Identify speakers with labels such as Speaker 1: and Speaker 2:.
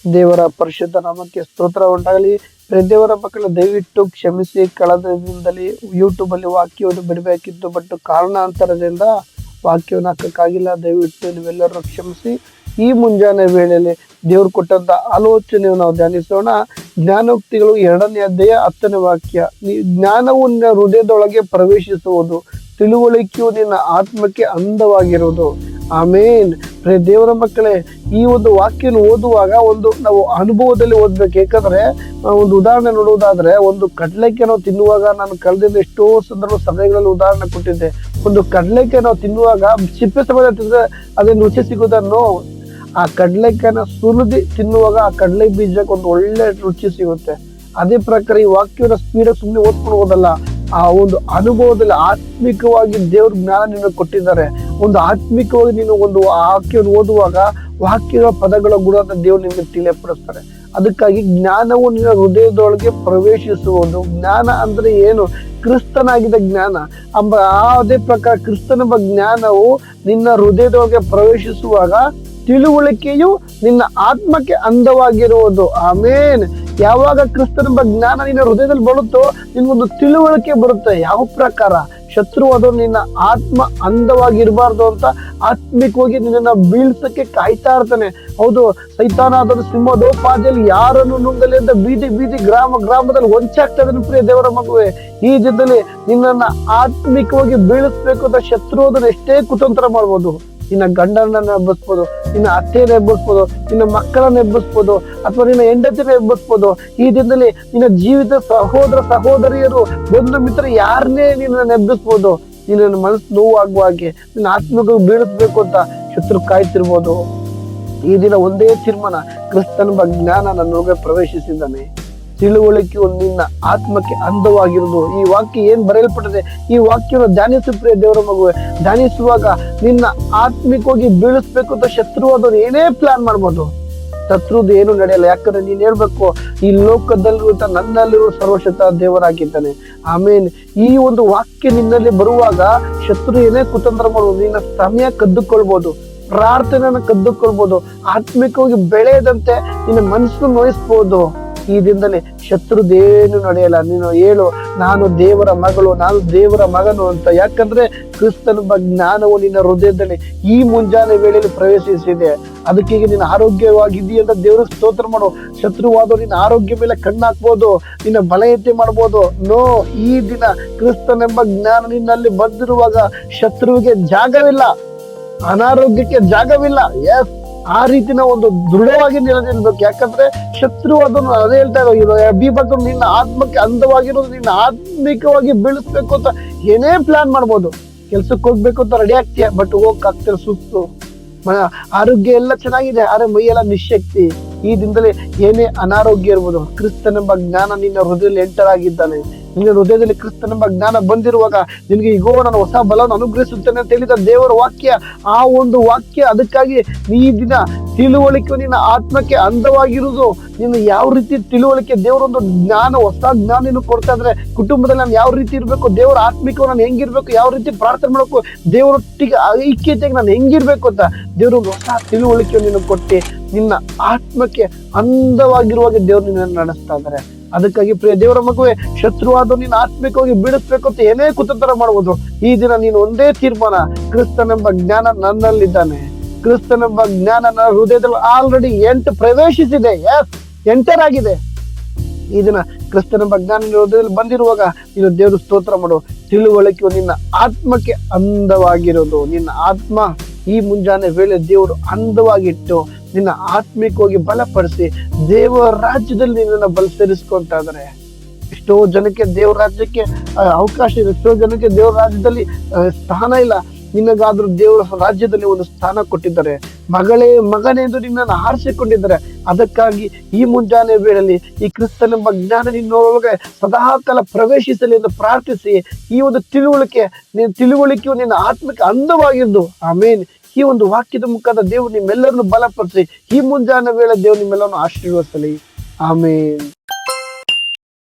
Speaker 1: ದೇವರ ಪರಿಶುದ್ಧ ನಾಮಕ್ಕೆ ಸ್ತೋತ್ರ ಉಂಟಾಗಲಿ. ದೇವರ ಮಕ್ಕಳು ದಯವಿಟ್ಟು ಕ್ಷಮಿಸಿ. ಕಳೆದ ದಿನದಲ್ಲಿ ಯೂಟ್ಯೂಬ್ ಅಲ್ಲಿ ವಾಕ್ಯವನ್ನು ಬಿಡಬೇಕಿತ್ತು, ಬಟ್ ಕಾರಣಾಂತರದಿಂದ ವಾಕ್ಯವನ್ನು ಹಾಕಕ್ಕಾಗಿಲ್ಲ. ದಯವಿಟ್ಟು ನೀವೆಲ್ಲರೂ ಕ್ಷಮಿಸಿ. ಈ ಮುಂಜಾನೆ ವೇಳೆಯಲ್ಲಿ ದೇವರು ಕೊಟ್ಟಂತ ಆಲೋಚನೆಯನ್ನು ನಾವು ಧ್ಯಾನಿಸೋಣ. ಜ್ಞಾನೋಕ್ತಿಗಳು 2ನೇ ಅಧ್ಯಾಯ 10ನೇ ವಾಕ್ಯ. ಜ್ಞಾನವು ನಿನ್ನ ಹೃದಯದೊಳಗೆ ಪ್ರವೇಶಿಸುವುದು, ತಿಳುವಳಿಕೆಯು ನಿನ್ನ ಆತ್ಮಕ್ಕೆ ಅಂದವಾಗಿರುವುದು. ಆಮೇನ್. ದೇವರ ಮಕ್ಕಳೇ, ಈ ಒಂದು ವಾಕ್ಯನ ಓದುವಾಗ ನಾವು ಅನುಭವದಲ್ಲಿ ಓದ್ಬೇಕು. ಯಾಕಂದ್ರೆ ಒಂದು ಉದಾಹರಣೆ ನೋಡುವುದಾದ್ರೆ, ಒಂದು ಕಡಲೆಕಾಯಿ ನಾವು ತಿನ್ನುವಾಗ, ನಾನು ಕಳೆದ ಎಷ್ಟೋ ಸಂದರ್ಭ ಸಭೆಗಳಲ್ಲಿ ಉದಾಹರಣೆ ಕೊಟ್ಟಿದ್ದೆ. ಒಂದು ಕಡಲೆಕಾಯಿ ನಾವು ತಿನ್ನುವಾಗ ಸಿಪ್ಪೆ ಸಮೇತ ತಿಂದ್ರೆ ಅದೇನು ರುಚಿ ಸಿಗುವುದನ್ನು, ಆ ಕಡಲೆಕಾಯಿನ ಸುಲಿದು ತಿನ್ನುವಾಗ ಆ ಕಡಲೆ ಬೀಜಕ್ಕೆ ಒಂದು ಒಳ್ಳೆ ರುಚಿ ಸಿಗುತ್ತೆ. ಅದೇ ಪ್ರಕಾರ ಈ ವಾಕ್ಯನ ಸ್ಪೀಡಾಗಿ ಸುಮ್ಮನೆ ಓದ್ಕೊಂಡು ಹೋದಲ್ಲ, ಆ ಒಂದು ಅನುಭವದಲ್ಲಿ ಆತ್ಮಿಕವಾಗಿ ದೇವ್ರ ಜ್ಞಾನ ನಿನಗೆ ಕೊಟ್ಟಿದ್ದಾರೆ. ಒಂದು ಆತ್ಮಿಕವಾಗಿ ನೀನು ಒಂದು ವಾಕ್ಯವನ್ನು ಓದುವಾಗ ವಾಕ್ಯಗಳ ಪದಗಳ ಗುಣದ ದೇವ್ರು ನಿನಗೆ ತಿಳಿಯಪಡಿಸ್ತಾರೆ. ಅದಕ್ಕಾಗಿ ಜ್ಞಾನವು ನಿನ್ನ ಹೃದಯದೊಳಗೆ ಪ್ರವೇಶಿಸುವುದು. ಜ್ಞಾನ ಅಂದ್ರೆ ಏನು? ಕ್ರಿಸ್ತನಾಗಿದ್ದ ಜ್ಞಾನ ಅದೇ ಪ್ರಕಾರ ಕ್ರಿಸ್ತನೆಂಬ ಜ್ಞಾನವು ನಿನ್ನ ಹೃದಯದೊಳಗೆ ಪ್ರವೇಶಿಸುವಾಗ ತಿಳುವಳಿಕೆಯು ನಿನ್ನ ಆತ್ಮಕ್ಕೆ ಅಂದವಾಗಿರುವುದು. ಆಮೇನ್. ಯಾವಾಗ ಕ್ರಿಸ್ತನೆಂಬ ಜ್ಞಾನ ನಿನ್ನ ಹೃದಯದಲ್ಲಿ ಬರುತ್ತೋ ನಿನ್ಗೊಂದು ತಿಳುವಳಿಕೆ ಬರುತ್ತೆ. ಯಾವ ಪ್ರಕಾರ ಶತ್ರುವಾದವ್ರು ನಿನ್ನ ಆತ್ಮ ಅಂದವಾಗಿರ್ಬಾರ್ದು ಅಂತ ಆತ್ಮಿಕವಾಗಿ ನಿನ್ನ ಬೀಳ್ಸಕ್ಕೆ ಕಾಯ್ತಾ ಇರ್ತಾನೆ. ಹೌದು, ಸೈತಾನಾದನು ಸಿಂಹದೋಪಾದಿಯಲ್ಲಿ ಯಾರನ್ನು ನುಂಗಲಿ ಅಂತ ಬೀದಿ ಗ್ರಾಮದಲ್ಲಿ ಹೊಂಚಾಗ್ತಾ ಇದ್ದಾನೆ. ಪ್ರಿಯ ದೇವರ ಮಗುವೆ, ಈ ದಿನದಲ್ಲಿ ನಿನ್ನನ್ನ ಆತ್ಮಿಕವಾಗಿ ಬೀಳಿಸ್ಬೇಕು ಅಂತ ಶತ್ರು ಅದನ್ನು ಎಷ್ಟೇ ಕುತಂತ್ರ ಮಾಡ್ಬೋದು. ನಿನ್ನ ಗಂಡನನ್ನ ಎಬ್ಬಿಸ್ಬೋದು, ನಿನ್ನ ಅತ್ತೆಯನ್ನ ಎಬ್ಬಿಸ್ಬೋದು, ನಿನ್ನ ಮಕ್ಕಳನ್ನ ಎಬ್ಬಿಸ್ಬೋದು, ಅಥವಾ ನಿನ್ನ ಹೆಂಡತಿನ ಎಬ್ಬಿಸ್ಬೋದು. ಈ ದಿನದಲ್ಲಿ ನಿನ್ನ ಜೀವಿತ ಸಹೋದರಿಯರು, ಬಂಧು ಮಿತ್ರ ಯಾರನ್ನೇ ನಿನ್ನ ಎಬ್ಬಿಸ್ಬೋದು. ನಿನ್ನ ಮನಸ್ಸು ನೋವಾಗುವ ಹಾಗೆ ನಿನ್ನ ಆತ್ಮಕ್ಕೆ ಬೀಳಿಸ್ಬೇಕು ಅಂತ ಶತ್ರು ಕಾಯ್ತಿರ್ಬೋದು. ಈ ದಿನ ಒಂದೇ ತೀರ್ಮಾನ, ಕ್ರಿಸ್ತನೆಂಬ ಜ್ಞಾನ ನನ್ನೊಳಗೆ ಪ್ರವೇಶಿಸಿದ್ದಾನೆ, ತಿಳುವಳಿಕೆಯು ನಿನ್ನ ಆತ್ಮಕ್ಕೆ ಅಂದವಾಗಿರುವುದು. ಈ ವಾಕ್ಯ ಏನ್ ಬರೆಯಲ್ಪಟ್ಟಿದೆ, ಈ ವಾಕ್ಯವನ್ನು ಧ್ಯಾನಿಸು ಪ್ರಿಯ ದೇವರ ಮಗುವೆ. ಧ್ಯಾನಿಸುವಾಗ ನಿನ್ನ ಆತ್ಮಿಕವಾಗಿ ಬೀಳಿಸ್ಬೇಕು ಅಂತ ಶತ್ರುವಾದವ್ರು ಏನೇ ಪ್ಲಾನ್ ಮಾಡ್ಬೋದು, ಶತ್ರುದು ಏನು ನಡೆಯಲ್ಲ. ಯಾಕಂದ್ರೆ ನೀನ್ ಹೇಳ್ಬೇಕು, ಈ ಲೋಕದಲ್ಲಿರುವಂತ ನನ್ನಲ್ಲಿರುವ ಸರ್ವಶಕ್ತ ದೇವರಾಗಿದ್ದಾನೆ. ಆಮೇನ್. ಈ ಒಂದು ವಾಕ್ಯ ನಿನ್ನಲ್ಲಿ ಬರುವಾಗ ಶತ್ರು ಏನೇ ಕುತಂತ್ರ ಮಾಡ್ಬೋದು, ನಿನ್ನ ಸಮಯ ಕದ್ದುಕೊಳ್ಬೋದು, ಪ್ರಾರ್ಥನೆಯನ್ನು ಕದ್ದುಕೊಳ್ಬೋದು, ಆತ್ಮಿಕವಾಗಿ ಬೆಳೆಯದಂತೆ ನಿನ್ನ ಮನಸ್ಸನ್ನು ನೋಯಿಸ್ಬೋದು. ಈ ದಿನದಲ್ಲಿ ಶತ್ರುದೇನು ನಡೆಯಲ್ಲ. ನೀನು ಹೇಳು, ನಾನು ದೇವರ ಮಗಳು, ನಾನು ದೇವರ ಮಗನು ಅಂತ. ಯಾಕಂದ್ರೆ ಕ್ರಿಸ್ತನೆಂಬ ಜ್ಞಾನವು ನಿನ್ನ ಹೃದಯದಲ್ಲಿ ಈ ಮುಂಜಾನೆ ವೇಳೆಯಲ್ಲಿ ಪ್ರವೇಶಿಸಿದೆ. ಅದಕ್ಕೆ ನೀನು ಆರೋಗ್ಯವಾಗಿದ್ದೀಯ ಅಂತ ದೇವರ ಸ್ತೋತ್ರ ಮಾಡು. ಶತ್ರುವಾದವರು ನಿನ್ನ ಆರೋಗ್ಯ ಮೇಲೆ ಕಣ್ಣಾಕ್ಬೋದು, ನಿನ್ನ ಬಲಯತೆ ಮಾಡ್ಬೋದು. ನೋ, ಈ ದಿನ ಕ್ರಿಸ್ತನೆಂಬ ಜ್ಞಾನ ನಿನ್ನಲ್ಲಿ ಬಂದಿರುವಾಗ ಶತ್ರುವಿಗೆ ಜಾಗವಿಲ್ಲ, ಅನಾರೋಗ್ಯಕ್ಕೆ ಜಾಗವಿಲ್ಲ. ಎಸ್, ಆ ರೀತಿನ ಒಂದು ದೃಢವಾಗಿ ನಿಲ್ಲಬೇಕು. ಯಾಕಂದ್ರೆ ಶತ್ರು ಅದನ್ನು ಅದೇ ಹೇಳ್ತಾ ಇರೋ ನಿನ್ನ ಆತ್ಮಕ್ಕೆ ಅಂದವಾಗಿರೋದು, ನಿನ್ನ ಆತ್ಮಿಕವಾಗಿ ಬೀಳಿಸ್ಬೇಕು ಅಂತ ಏನೇ ಪ್ಲಾನ್ ಮಾಡ್ಬೋದು. ಕೆಲ್ಸಕ್ಕೆ ಹೋಗ್ಬೇಕು ಅಂತ ರೆಡಿ ಆಗ್ತೀಯ, ಬಟ್ ಹೋಗಕ್ಕಾಗ್ತಿರ, ಸುಸ್ತು, ಆರೋಗ್ಯ ಎಲ್ಲ ಚೆನ್ನಾಗಿದೆ, ಆದ್ರೆ ಮೈಯೆಲ್ಲ ನಿಶಕ್ತಿ. ಈ ದಿನದಲ್ಲಿ ಏನೇ ಅನಾರೋಗ್ಯ ಇರ್ಬೋದು, ಕ್ರಿಸ್ತನೆಂಬ ಜ್ಞಾನ ನಿನ್ನ ಹೃದಯದಲ್ಲಿ ಎಂಟರ್ ಆಗಿದ್ದಾನೆ. ನಿನ್ನ ಹೃದಯದಲ್ಲಿ ಕ್ರಿಸ್ತನೆಂಬ ಜ್ಞಾನ ಬಂದಿರುವಾಗ ನಿನಗೆ ಈಗೋ ನಾನು ಹೊಸ ಬಲವನ್ನು ಅನುಗ್ರಹಿಸುತ್ತೇನೆ ಅಂತ ಹೇಳಿದ ದೇವರ ವಾಕ್ಯ. ಆ ಒಂದು ವಾಕ್ಯ, ಅದಕ್ಕಾಗಿ ಈ ದಿನ ತಿಳುವಳಿಕೆ ನಿನ್ನ ಆತ್ಮಕ್ಕೆ ಅಂದವಾಗಿರುವುದು. ನಿನ್ನ ಯಾವ ರೀತಿ ತಿಳುವಳಿಕೆ, ದೇವರೊಂದು ಜ್ಞಾನ, ಹೊಸ ಜ್ಞಾನ ನೀನು ಕೊಡ್ತಾ ಇದ್ರೆ, ಕುಟುಂಬದಲ್ಲಿ ನಾನು ಯಾವ ರೀತಿ ಇರ್ಬೇಕು, ದೇವರ ಆತ್ಮಿಕ ನಾನು ಹೆಂಗಿರ್ಬೇಕು, ಯಾವ ರೀತಿ ಪ್ರಾರ್ಥನೆ ಮಾಡ್ಬೇಕು, ದೇವರೊಟ್ಟಿಗೆ ಐಕ್ಯತೆಗೆ ನಾನು ಹೆಂಗಿರ್ಬೇಕು ಅಂತ ದೇವರೊಂದು ಹೊಸ ತಿಳುವಳಿಕೆ ನೀನು ಕೊಟ್ಟು ನಿನ್ನ ಆತ್ಮಕ್ಕೆ ಅಂದವಾಗಿರುವಾಗ ದೇವರು ನಿನ್ನ ನಡೆಸ್ತಾ ಇದ್ದಾರೆ. ಅದಕ್ಕಾಗಿ ಪ್ರಿಯ ದೇವರ ಮಗುವೆ, ಶತ್ರುವಾದ ನಿನ್ನ ಆತ್ಮಿಕವಾಗಿ ಬೀಳಿಸ್ಬೇಕು ಅಂತ ಏನೇ ಕುತಂತ್ರ ಮಾಡುವುದು. ಈ ದಿನ ನೀನು ಒಂದೇ ತೀರ್ಮಾನ, ಕ್ರಿಸ್ತನೆಂಬ ಜ್ಞಾನ ನನ್ನಲ್ಲಿದ್ದಾನೆ, ಕ್ರಿಸ್ತನೆಂಬ ಜ್ಞಾನ ನನ್ನ ಹೃದಯದಲ್ಲಿ ಆಲ್ರೆಡಿ ಪ್ರವೇಶಿಸಿದೆ. ಎಸ್, ಎಂಟರ್ ಆಗಿದೆ. ಈ ದಿನ ಕ್ರಿಸ್ತನೆಂಬ ಜ್ಞಾನ ಹೃದಯದಲ್ಲಿ ಬಂದಿರುವಾಗ ನೀನು ದೇವರು ಸ್ತೋತ್ರ ಮಾಡು. ತಿಳುವಳಿಕೆಯು ನಿನ್ನ ಆತ್ಮಕ್ಕೆ ಅಂದವಾಗಿರೋದು. ನಿನ್ನ ಆತ್ಮ ಈ ಮುಂಜಾನೆ ವೇಳೆ ದೇವರು ಅಂದವಾಗಿಟ್ಟು ನಿನ್ನ ಆತ್ಮಿಕವಾಗಿ ಬಲಪಡಿಸಿ ದೇವರ ರಾಜ್ಯದಲ್ಲಿ ನಿನ್ನನ್ನು ಬಲಸೇರಿಸ್ಕೊಂತ ಇದ್ದಾರೆ. ಎಷ್ಟೋ ಜನಕ್ಕೆ ದೇವರ ರಾಜ್ಯಕ್ಕೆ ಅವಕಾಶ ಇದೆ, ಎಷ್ಟೋ ಜನಕ್ಕೆ ದೇವರ ರಾಜ್ಯದಲ್ಲಿ ಸ್ಥಾನ ಇಲ್ಲ. ನಿನಗಾದ್ರೂ ದೇವರ ರಾಜ್ಯದಲ್ಲಿ ಒಂದು ಸ್ಥಾನ ಕೊಟ್ಟಿದ್ದಾರೆ. ಮಗನೇ ಎಂದು ನಿನ್ನನ್ನು ಆರಿಸಿಕೊಂಡಿದ್ದಾರೆ. ಅದಕ್ಕಾಗಿ ಈ ಮುಂಜಾನೆ ವೇಳೆಯಲ್ಲಿ ಈ ಕ್ರಿಸ್ತನೆಂಬ ಜ್ಞಾನ ನಿನ್ನೊಳಗೆ ಸದಾಕಾಲ ಪ್ರವೇಶಿಸಲಿ ಎಂದು ಪ್ರಾರ್ಥಿಸಿ, ಈ ಒಂದು ತಿಳುವಳಿಕೆಯು ನಿನ್ನ ಆತ್ಮಕ್ಕೆ ಅಂದವಾಗಿದ್ದು. ಆಮೇನ್. ಈ ಒಂದು ವಾಕ್ಯದ ಮುಖಾಂತರ ದೇವರು ನಿಮ್ಮೆಲ್ಲರನ್ನು ಬಲಪಡಿಸಿ ಈ ಮುಂಜಾನೆ ವೇಳೆ ದೇವರು ನಿಮ್ಮೆಲ್ಲರನ್ನು ಆಶೀರ್ವದಿಸಲಿ. ಆಮೇನ್.